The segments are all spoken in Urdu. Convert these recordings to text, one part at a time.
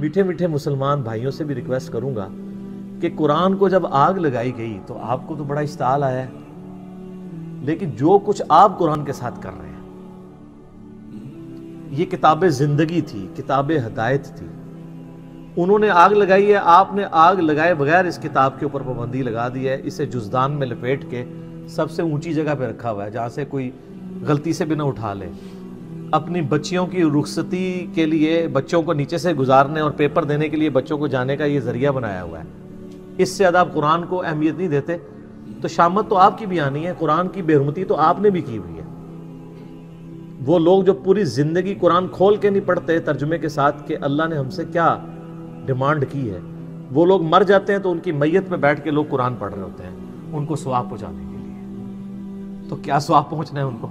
میٹھے میٹھے مسلمان بھائیوں سے بھی ریکویسٹ کروں گا کہ قرآن کو جب آگ لگائی گئی تو آپ کو تو بڑا اشتعال آیا ہے، لیکن جو کچھ آپ قرآن کے ساتھ کر رہے ہیں، یہ کتاب زندگی تھی، کتاب ہدایت تھی، انہوں نے آگ لگائی ہے، آپ نے آگ لگائے بغیر اس کتاب کے اوپر پابندی لگا دی ہے، اسے جزدان میں لپیٹ کے سب سے اونچی جگہ پہ رکھا ہوا ہے جہاں سے کوئی غلطی سے بھی نہ اٹھا لے، اپنی بچیوں کی رخصتی کے لیے بچوں کو نیچے سے گزارنے اور پیپر دینے کے لیے بچوں کو جانے کا یہ ذریعہ بنایا ہوا ہے۔ اس سے زیادہ آپ قرآن کو اہمیت نہیں دیتے، تو شامت تو آپ کی بھی آنی ہے، قرآن کی بے حرمتی تو آپ نے بھی کی ہوئی ہے۔ وہ لوگ جو پوری زندگی قرآن کھول کے نہیں پڑھتے ترجمے کے ساتھ کہ اللہ نے ہم سے کیا ڈیمانڈ کی ہے، وہ لوگ مر جاتے ہیں تو ان کی میت پہ بیٹھ کے لوگ قرآن پڑھ رہے ہوتے ہیں ان کو ثواب پہنچانے کے لیے۔ تو کیا ثواب پہنچنا ہے ان کو؟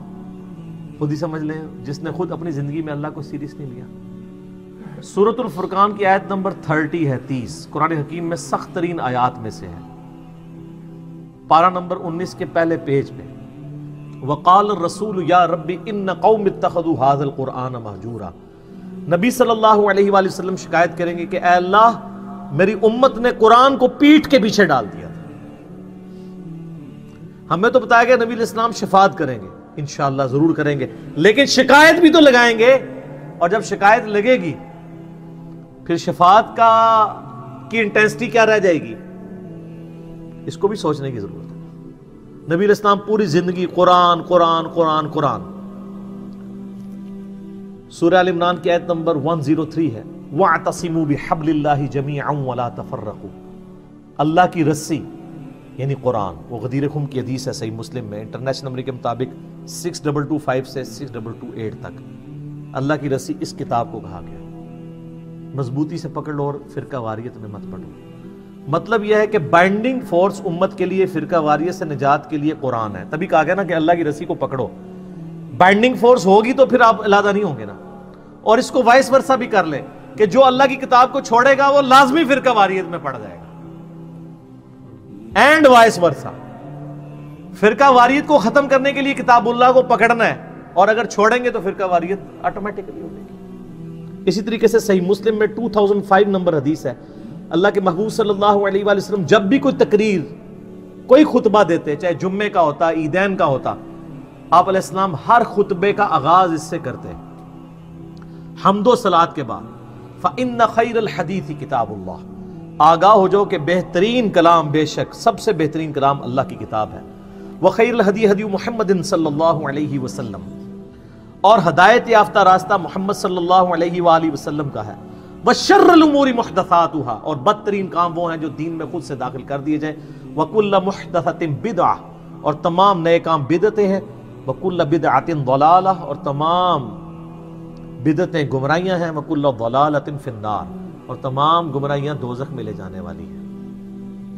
خود ہی سمجھ لیں، جس نے خود اپنی زندگی میں اللہ کو سیریس نہیں لیا۔ سورۃ الفرقان کی آیت نمبر 30 ہے، 30 قرآن حکیم میں سخت ترین آیات میں سے ہے، پارہ نمبر 19 کے پہلے پیج پہ، وقال الرسول یا رب ان قوم اتخذوا هذا القرآن مہجورا۔ نبی صلی اللہ علیہ وآلہ وسلم شکایت کریں گے کہ اے اللہ، میری امت نے قرآن کو پیٹھ کے پیچھے ڈال دیا تھا۔ ہمیں تو بتایا گیا نبی علیہ السلام شفاعت کریں گے، انشاءاللہ ضرور کریں گے، لیکن شکایت بھی تو لگائیں گے، اور جب شکایت لگے گی پھر شفاعت کی انٹینسٹی کیا رہ جائے گی، اس کو بھی سوچنے کی ضرورت ہے۔ نبی علیہ السلام پوری زندگی قرآن قرآن قرآن قرآن۔ سورہ ال عمران کی آیت نمبر 103 ہے، وَاعْتَصِمُوا بِحَبْلِ اللَّهِ جَمِيعًا وَلَا تَفَرَّقُوا۔ اللہ کی رسی یعنی قرآن، وہ غدیر خم کی حدیث ہے صحیح مسلم میں، انٹرنیشنل نمبر کے مطابق 6225 سے 6228 تک، اللہ کی رسی اس کتاب کو کہا گیا، مضبوطی سے پکڑ لو اور فرقہ واریت میں مت پڑو۔ مطلب یہ ہے کہ بائنڈنگ فورس امت کے لیے، فرقہ واریت سے نجات کے لیے قرآن ہے، تبھی کہا گیا نا کہ اللہ کی رسی کو پکڑو۔ بائنڈنگ فورس ہوگی تو پھر آپ علیحدہ نہیں ہوں گے نا۔ اور اس کو وائس ورثہ بھی کر لیں کہ جو اللہ کی کتاب کو چھوڑے گا وہ لازمی فرقہ واریت میں پڑ جائے گا، اینڈ وائس ورثہ۔ فرقہ واریت کو ختم کرنے کے لیے کتاب اللہ کو پکڑنا ہے، اور اگر چھوڑیں گے تو فرقہ واریت آٹومیٹکلی ہو جائے گی۔ اسی طریقے سے صحیح مسلم میں 2005 نمبر حدیث ہے، اللہ کے محبوب صلی اللہ علیہ وآلہ وسلم جب بھی کوئی تقریر، کوئی خطبہ دیتے، چاہے جمعے کا ہوتا، عیدین کا ہوتا، آپ علیہ السلام ہر خطبے کا آغاز اس سے کرتے حمد و صلات کے بعد، فَإِنَّ خَيْرَ الْحَدِيثِ كِتَابُ اللَّهِ، آگاہ ہو جاؤ کہ بہترین کلام، بے شک سب سے بہترین کلام اللہ کی کتاب ہے، وَخَيْرُ الْهَدِي هَدِيُّ مُحَمَّدٍ صلی اللہ علیہ وسلم، اور ہدایت یافتہ راستہ محمد صلی اللہ علیہ وآلہ وسلم کا ہے، وَشَرَّ الْأُمُورِ مُحْدَثَاتُهَا، اور بدترین کام وہ ہیں جو دین میں خود سے داخل کر دیے جائیں، وَكُلَّ مُحْدَثَةٍ بِدْعَةٍ، اور تمام نئے کام بدعتیں ہیں، وَكُلَّ بِدْعَةٍ ضَلَالَةٍ، اور تمام بدعتیں گمراہیاں ہیں، وَكُلَّ ضَلَالَةٍ فِي النَّارِ، اور تمام گمراہیاں دوزخ میں لے جانے والی ہیں۔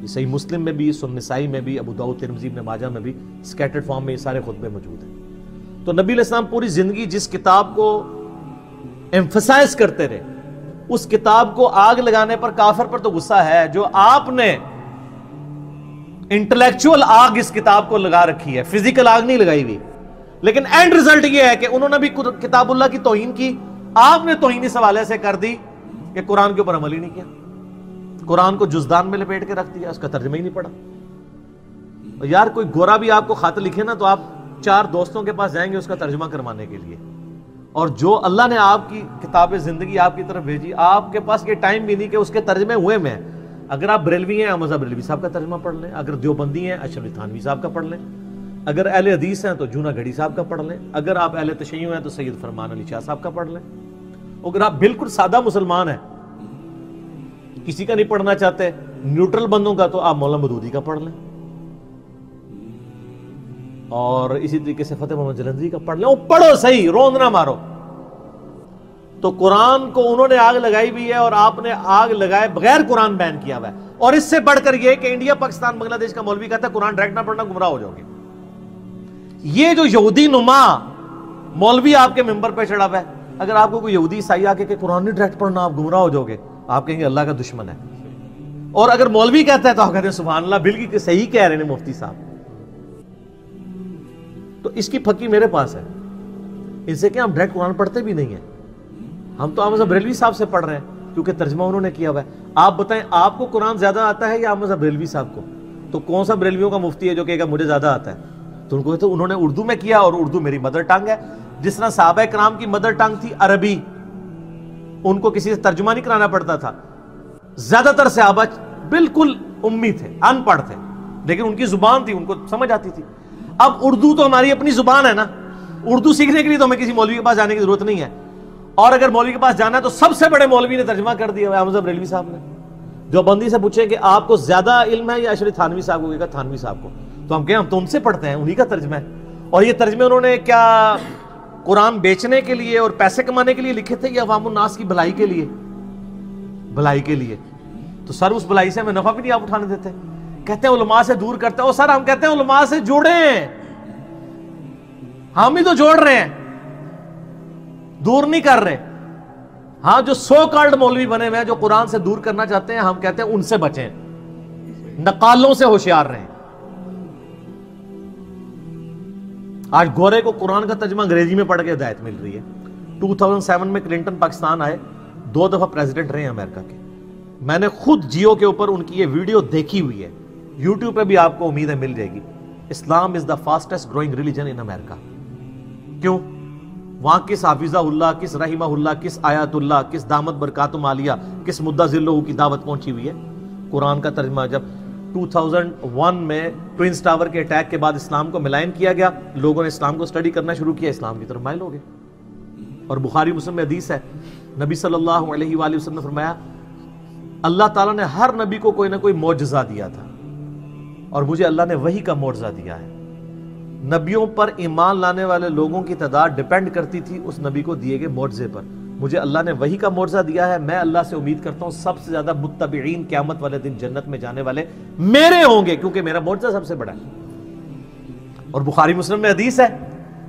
یہ صحیح مسلم میں بھی، سنن نسائی میں بھی، ابو داؤد، ترمذی، ابن ماجہ میں بھی سکیٹرڈ فارم میں یہ سارے خطبے موجود ہیں۔ تو نبی علیہ السلام پوری زندگی جس کتاب کو ایمفسائز کرتے رہے، اس کتاب کو آگ لگانے پر کافر پر تو غصہ ہے، جو آپ نے انٹلیکچوئل آگ اس کتاب کو لگا رکھی ہے، فزیکل آگ نہیں لگائی ہوئی، لیکن اینڈ ریزلٹ یہ ہے کہ انہوں نے بھی کتاب اللہ کی توہین کی، آپ نے توہین اس حوالے سے کر دی کہ قرآن کے اوپر عمل ہی نہیں کیا، قرآن کو جزدان میں لپیٹ کے رکھ دیا، اس کا ترجمہ ہی نہیں پڑھا۔ یار کوئی گورا بھی آپ کو خط لکھے نا تو آپ 4 دوستوں کے پاس جائیں گے اس کا ترجمہ کروانے کے لیے، اور جو اللہ نے آپ کی کتاب زندگی آپ کی طرف بھیجی، آپ کے پاس یہ ٹائم بھی نہیں کہ اس کے ترجمے ہوئے میں۔ اگر آپ بریلوی ہیں، احمد بریلوی صاحب کا ترجمہ پڑھ لیں، اگر دیوبندی ہیں، اشرف تھانوی صاحب کا پڑھ لیں، اگر اہل حدیث ہیں تو جونا گھڑی صاحب کا پڑھ لیں، اگر آپ اہل تشیع ہیں تو سید فرمان علی شاہ صاحب کا پڑھ لیں، اگر آپ بالکل سادہ مسلمان ہیں، کسی کا نہیں پڑھنا چاہتے، نیوٹرل بندوں کا، تو آپ مولانا مودودی کا پڑھ لیں، اور اسی طریقے سے فتح محمد جلندری کا پڑھ لیں، وہ پڑھو صحیح، روند نہ مارو۔ تو قرآن کو انہوں نے آگ لگائی بھی ہے، اور آپ نے آگ لگائے بغیر قرآن بین کیا ہوا ہے، اور اس سے بڑھ کر یہ کہ انڈیا، پاکستان، بنگلہ دیش کا مولوی کہتا ہے قرآن ڈائریکٹ نہ پڑھنا گمراہ ہو جاؤ گے۔ یہ جو یہودی نما مولوی آپ کے ممبر پہ چڑھا ہوا ہے، اگر آپ کو کوئی یہودی عیسائی آ کے قرآن نہیں ڈائریکٹ پڑھنا آپ گمراہ ہو جاؤ گے، آپ کہیں گے اللہ کا دشمن ہے، اور اگر مولوی کہتا ہے تو آپ کہتے ہیں سبحان اللہ، بالکل صحیح کہہ رہے ہیں مفتی صاحب۔ تو اس کی پھکی میرے پاس ہے، ان سے کہ ہم ڈائریکٹ قرآن پڑھتے بھی نہیں ہیں، ہم تو احمد بریلوی صاحب سے پڑھ رہے ہیں، کیونکہ ترجمہ انہوں نے کیا ہوا ہے. آپ بتائیں آپ کو قرآن زیادہ آتا ہے یا احمد صاحب بریلوی صاحب کو؟ تو کون سا بریلویوں کا مفتی ہے جو کہے گا مجھے زیادہ آتا ہے؟ تو ان کو تو انہوں نے اردو میں کیا اور اردو میری مدر ٹنگ ہے. جس طرح صحابہ کرام کی مدر ٹنگ تھی عربی، ان کو کسی سے ترجمہ نہیں کرانا پڑتا تھا. زیادہ تر صحابہ بالکل امی تھے، ان پڑھ تھے، لیکن ان کی زبان تھی، ان کو سمجھ آتی تھی. اب اردو تو ہماری اپنی زبان ہے نا، اردو سیکھنے کے لیے تو ہمیں کسی مولوی کے پاس جانے کی ضرورت نہیں ہے. اور اگر مولوی کے پاس جانا ہے تو سب سے بڑے مولوی نے ترجمہ کر دیا احمد صاحب بریلوی صاحب نے. جو بندی سے پوچھے کہ آپ کو زیادہ علم ہے یا اشرف تھانوی صاحب کو، کہا تھانوی صاحب کو. تو ہم کہیں ہم تو ان سے پڑھتے ہیں، انہی کا ترجمہ ہے. اور یہ ترجمے انہوں نے کیا قرآن بیچنے کے لیے اور پیسے کمانے کے لیے لکھے تھے یا عوام الناس کی بھلائی کے لیے؟ بھلائی کے لیے. تو سر اس بھلائی سے ہمیں نفع بھی نہیں آپ اٹھانے دیتے. کہتے ہیں علماء سے دور کرتے ہیں. اور سر ہم کہتے ہیں علماء سے جوڑیں، ہم ہی تو جوڑ رہے ہیں، دور نہیں کر رہے. ہاں جو سو کالڈ مولوی بنے ہوئے ہیں جو قرآن سے دور کرنا چاہتے ہیں، ہم کہتے ہیں ان سے بچیں، نقالوں سے ہوشیار رہیں. آج گورے کو قرآن کا ترجمہ انگریزی میں پڑھ کے ہدایت مل رہی ہے. 2007 میں کلنٹن پاکستان آئے، 2 دفعہ پریزیڈنٹ رہے ہیں امریکہ کے. میں نے خود جیو کے اوپر ان کی یہ ویڈیو دیکھی ہوئی ہے، یوٹیوب پہ بھی آپ کو امید ہے مل جائے گی. اسلام از دا فاسٹسٹ گروئنگ ریلیجن ان امریکہ. کیوں؟ وہاں کس حافظہ اللہ، کس رحمہ اللہ، کس آیات اللہ، کس دامت برکاتم عالیہ، کس مدہ ذلہ کی دعوت پہنچی ہوئی ہے. قرآن کا ترجمہ جب 2001 میں ٹوئنز ٹاور کے اٹیک کے بعد اسلام کو ملائن کیا گیا، لوگوں نے اسلام کو سٹڈی کرنا شروع کیا، اسلام کی طرف مائل ہو گئے. اور بخاری مسلم میں حدیث ہے، نبی صلی اللہ علیہ وآلہ وسلم نے فرمایا اللہ تعالیٰ نے ہر نبی کو کوئی نہ کوئی معجزہ دیا تھا، اور مجھے اللہ نے وحی کا معجزہ دیا ہے. نبیوں پر ایمان لانے والے لوگوں کی تعداد ڈیپینڈ کرتی تھی اس نبی کو دیے گئے معجزے پر. مجھے اللہ نے وحی کا معجزہ دیا ہے. میں اللہ سے امید کرتا ہوں سب سے زیادہ متبعین قیامت والے دن جنت میں جانے والے میرے ہوں گے، کیونکہ میرا معجزہ سب سے بڑا ہے. اور بخاری مسلم میں حدیث ہے،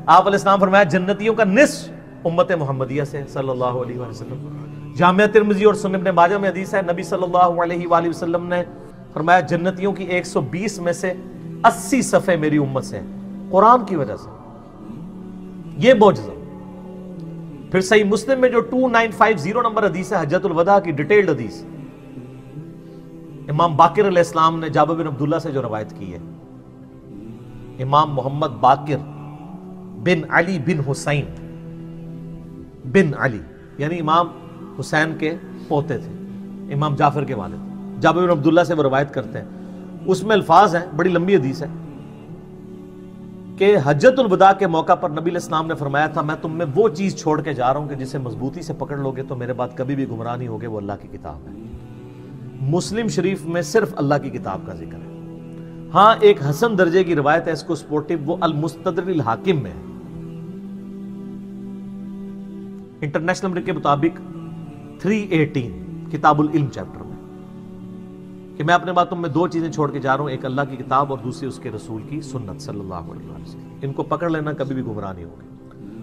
آپ علیہ السلام فرمایا جنتیوں کا نصف امت محمدیہ سے صلی اللہ علیہ وآلہ وسلم. جامعہ ترمذی اور سنن ابن ماجہ میں حدیث ہے، نبی صلی اللہ علیہ وآلہ وسلم نے فرمایا جنتیوں کی 120 میں سے 80 صفحے میری امت سے ہیں، قرآن کی وجہ سے. یہ معجزہ. پھر صحیح مسلم میں جو 2950 نمبر حدیث ہے، حجۃ الوداع کی ڈیٹیلڈ حدیث، امام باقر علیہ السلام نے جابر بن عبداللہ سے جو روایت کی ہے، امام محمد باقر بن علی بن حسین بن علی، یعنی امام حسین کے پوتے تھے، امام جعفر کے والد. جابر بن عبداللہ سے وہ روایت کرتے ہیں. اس میں الفاظ ہیں، بڑی لمبی حدیث ہے، کہ حجۃ الوداع کے موقع پر نبی علیہ السلام نے فرمایا تھا میں تم میں وہ چیز چھوڑ کے جا رہا ہوں کہ جسے مضبوطی سے پکڑ لوگے تو میرے بعد کبھی بھی گمراہ نہیں ہوگے، وہ اللہ کی کتاب ہے. مسلم شریف میں صرف اللہ کی کتاب کا ذکر ہے. ہاں ایک حسن درجے کی روایت ہے، اس کو سپورٹیو، وہ المستدرک الحاکم میں ہے، انٹرنیشنل نمبر کے مطابق 318 کتاب العلم چیپٹر میں، کہ میں اپنے بعد تم میں 2 چیزیں چھوڑ کے جا رہا ہوں، ایک اللہ کی کتاب اور دوسری اس کے رسول کی سنت صلی اللہ علیہ وسلم. ان کو پکڑ لینا، کبھی بھی گمراہ نہیں ہوگے.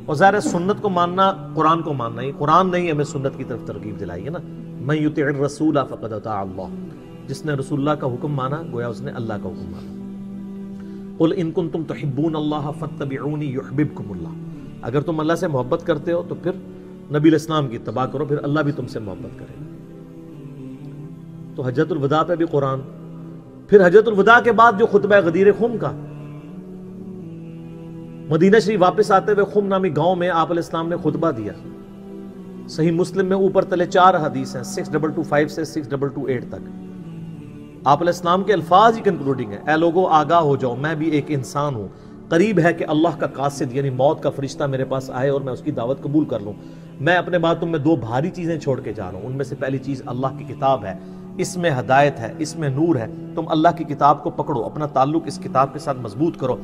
اور ظاہر ہے سنت کو ماننا قرآن کو ماننا ہی، قرآن نے ہی ہمیں سنت کی طرف ترغیب دلائی ہے نا. من یطع الرسول فقد اطاع اللہ، جس نے رسول اللہ کا حکم مانا گویا اس نے اللہ کا حکم مانا. قل ان کنتم تحبون اللہ فاتبعونی یحببکم اللہ، اگر تم اللہ سے محبت کرتے ہو تو پھر نبی علیہ السلام کی اتباع کرو، پھر اللہ بھی تم سے محبت کرے گا. تو حجۃ الوداع پہ بھی قرآن. پھر حجۃ الوداع کے بعد جو خطبہ غدیر خم کا، مدینہ شریف واپس آتے ہوئے خم نامی گاؤں میں آپ علیہ السلام نے خطبہ دیا. صحیح مسلم میں اوپر تلے 4 حدیث ہیں، 6225 سے 6228 تک. آپ علیہ السلام کے الفاظ ہی کنکلوڈنگ ہے، اے لوگو آگاہ ہو جاؤ، میں بھی ایک انسان ہوں، قریب ہے کہ اللہ کا قاصد یعنی موت کا فرشتہ میرے پاس آئے اور میں اس کی دعوت قبول کر لوں. میں اپنے بعد تم میں 2 بھاری چیزیں چھوڑ کے جا رہا ہوں. ان میں سے پہلی چیز اللہ کی کتاب ہے، اس میں ہدایت ہے، اس میں نور ہے. تم اللہ کی کتاب کو پکڑو، اپنا تعلق اس کتاب کے ساتھ مضبوط کرو.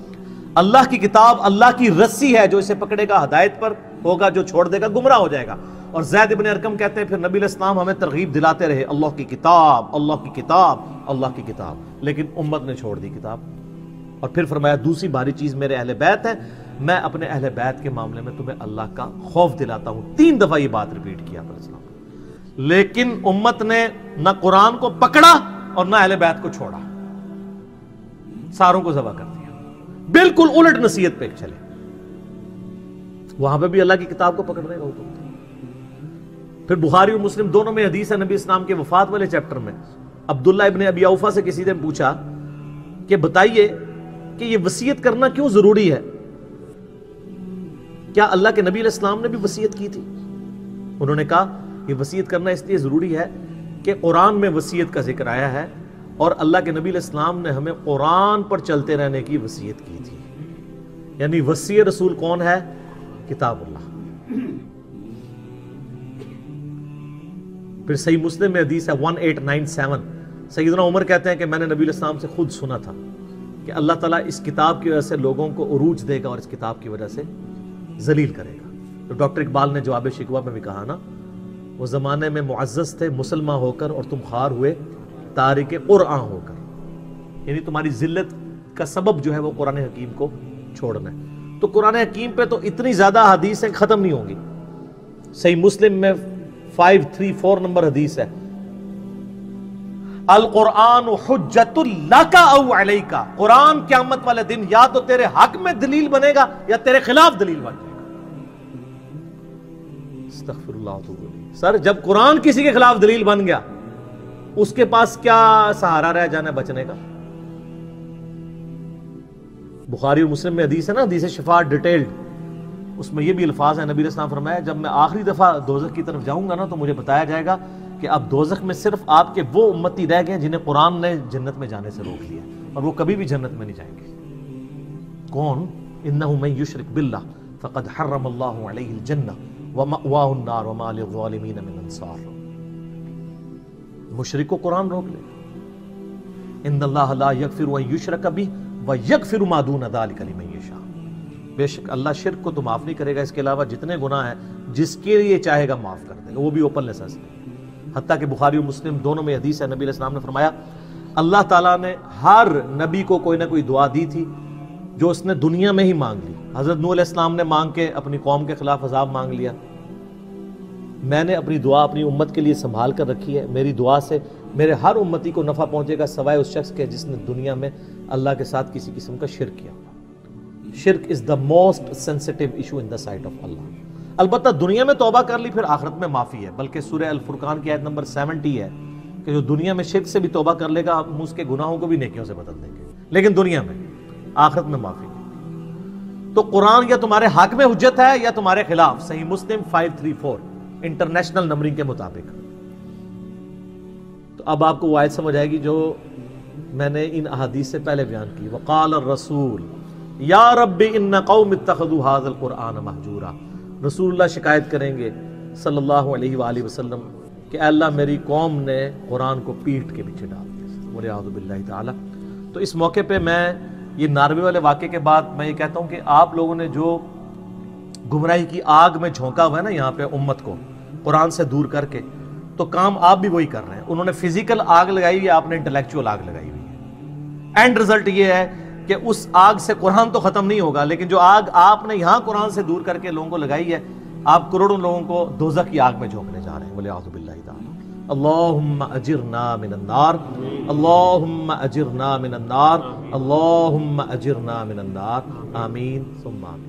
اللہ کی کتاب اللہ کی رسی ہے، جو اسے پکڑے گا ہدایت پر ہوگا، جو چھوڑ دے گا گمراہ ہو جائے گا. اور زید بن ارقم کہتے ہیں پھر نبی علیہ السلام ہمیں ترغیب دلاتے رہے اللہ کی کتاب، اللہ کی کتاب، اللہ کی کتاب، لیکن امت نے چھوڑ دی کتاب. اور پھر فرمایا دوسری بھاری چیز میرے اہل بیت ہے، میں اپنے اہل بیت کے معاملے میں تمہیں اللہ کا خوف دلاتا ہوں. 3 دفعہ یہ بات ریپیٹ کیا علیہ السلام. لیکن امت نے نہ قرآن کو پکڑا اور نہ اہل بیت کو چھوڑا، ساروں کو ذبح کر دیا. بالکل الٹ نصیحت پہ چلے. وہاں پہ بھی اللہ کی کتاب کو پکڑنے کا حکم تھا. پھر بخاری اور مسلم دونوں میں حدیث ہے نبی اسلام کے وفات والے چیپٹر میں عبداللہ ابن ابی اوفا سے کسی نے پوچھا کہ بتائیے کہ یہ وصیت کرنا کیوں ضروری ہے، کیا اللہ کے نبی علیہ السلام نے بھی وصیت کی تھی؟ انہوں نے کہا یہ وصیت کرنا اس لیے ضروری ہے کہ قرآن میں وصیت کا ذکر آیا ہے اور اللہ کے نبی علیہ السلام نے ہمیں قرآن پر چلتے رہنے کی وصیت کی تھی، یعنی وصی رسول کون ہے؟ کتاب اللہ۔ پھر صحیح مسلم میں حدیث ہے 1897، سیدنا عمر کہتے ہیں کہ میں نے نبی علیہ السلام سے خود سنا تھا کہ اللہ تعالیٰ اس کتاب کی وجہ سے لوگوں کو عروج دے گا اور اس کتاب کی وجہ سے ذلیل کرے گا۔ تو ڈاکٹر اقبال نے جواب شکوہ میں بھی کہا نا، وہ زمانے میں معزز تھے مسلمان ہو کر اور تم خوار ہوئے تارک قرآن ہو کر، یعنی تمہاری ذلت کا سبب جو ہے وہ قرآن حکیم کو چھوڑنا ہے۔ تو قرآن حکیم پہ تو اتنی زیادہ حدیثیں ختم نہیں ہوں گی۔ صحیح مسلم میں 534 نمبر حدیث ہے، القرآن حجت لک او علیک، قرآن قیامت والے دن یا تو تیرے حق میں دلیل بنے گا یا تیرے خلاف دلیل بن جائے گا۔ استغفر اللہ۔ سر جب قرآن کسی کے خلاف دلیل بن گیا اس کے پاس کیا سہارا رہ جانا بچنے کا؟ بخاری اور مسلم میں حدیث ہے نا، حدیث شفاعت ڈیٹیلڈ، اس میں یہ بھی الفاظ ہیں، نبی علیہ السلام فرمایا جب میں آخری دفعہ دوزخ کی طرف جاؤں گا نا تو مجھے بتایا جائے گا کہ اب دوزخ میں صرف آپ کے وہ امتی رہ گئے جنہیں قرآن نے جنت میں جانے سے روک لیا اور وہ کبھی بھی جنت میں نہیں جائیں گے۔ کون؟ انہ من یشرک باللہ فقد حرم اللہ علیہ الجنہ ومأواہ النار وما للظالمین من انصار۔ مشرک کو قرآن روک لے، ان اللہ لا یغفر ان یشرک بہ ویغفر ما دون ذلک لمن یشاء، بے شک اللہ شرک کو تو معاف نہیں کرے گا، اس کے علاوہ جتنے گناہ ہیں جس کے لیے چاہے گا معاف کر دے گا، وہ بھی اوپن لائسنس ہے۔ حتیٰ کہ بخاری و مسلم دونوں میں حدیث ہے، نبی علیہ السلام نے فرمایا اللہ تعالیٰ نے ہر نبی کو کوئی نہ کوئی دعا دی تھی جو اس نے دنیا میں ہی مانگ لی۔ حضرت نوح علیہ السلام نے مانگ کے اپنی قوم کے خلاف عذاب مانگ لیا، میں نے اپنی دعا اپنی امت کے لیے سنبھال کر رکھی ہے، میری دعا سے میرے ہر امتی کو نفع پہنچے گا سوائے اس شخص کے جس نے دنیا میں اللہ کے ساتھ کسی قسم کا شرک کیا۔ شرک is the most sensitive issue in the sight of Allah. البتہ دنیا میں توبہ کر لی پھر آخرت میں معافی ہے، بلکہ سورہ الفرقان کی آیت نمبر 70 ہے کہ جو دنیا میں شرک سے بھی توبہ کر لے گا ہم اس کے گناہوں کو بھی نیکیوں سے بدل دیں گے، لیکن دنیا میں، آخرت میں معافی ہے۔ تو قرآن یا تمہارے حق میں حجت ہے یا تمہارے خلاف۔ صحیح مسلم 534 انٹرنیشنل نمبرنگ کے مطابق۔ تو اب آپ کو وہ آیت سمجھ آئے گی جو میں نے ان احادیث سے پہلے بیان کی، وقال الرسول یا رب ان قوم اتخذوا هذا القرآن مہجورا۔ رسول اللہ شکایت کریں گے صلی اللہ علیہ وآلہ وسلم کہ اے اللہ میری قوم نے قرآن کو پیٹھ کے پیچھے ڈال دیا، والعیاذ باللہ تعالی۔ تو اس موقع پہ میں یہ ناروے والے واقعے کے بعد میں یہ کہتا ہوں کہ آپ لوگوں نے جو گمراہی کی آگ میں جھونکا ہوا ہے نا یہاں پہ امت کو قرآن سے دور کر کے، تو کام آپ بھی وہی کر رہے ہیں۔ انہوں نے فزیکل آگ لگائی ہوئی ہے، آپ نے انٹلیکچوئل آگ لگائی ہوئی ہے۔ اینڈ رزلٹ یہ ہے کہ اس آگ سے قرآن تو ختم نہیں ہوگا، لیکن جو آگ آپ نے یہاں قرآن سے دور کر کے لوگوں کو لگائی ہے، آپ کروڑوں لوگوں کو دوزخ کی آگ میں جھونکنے جا رہے ہیں، والعیاذ باللہ تعالی۔ اللہم اجرنا من النار، اللہم اجرنا من النار، اللہم اجرنا من النار، آمین ثم آمین۔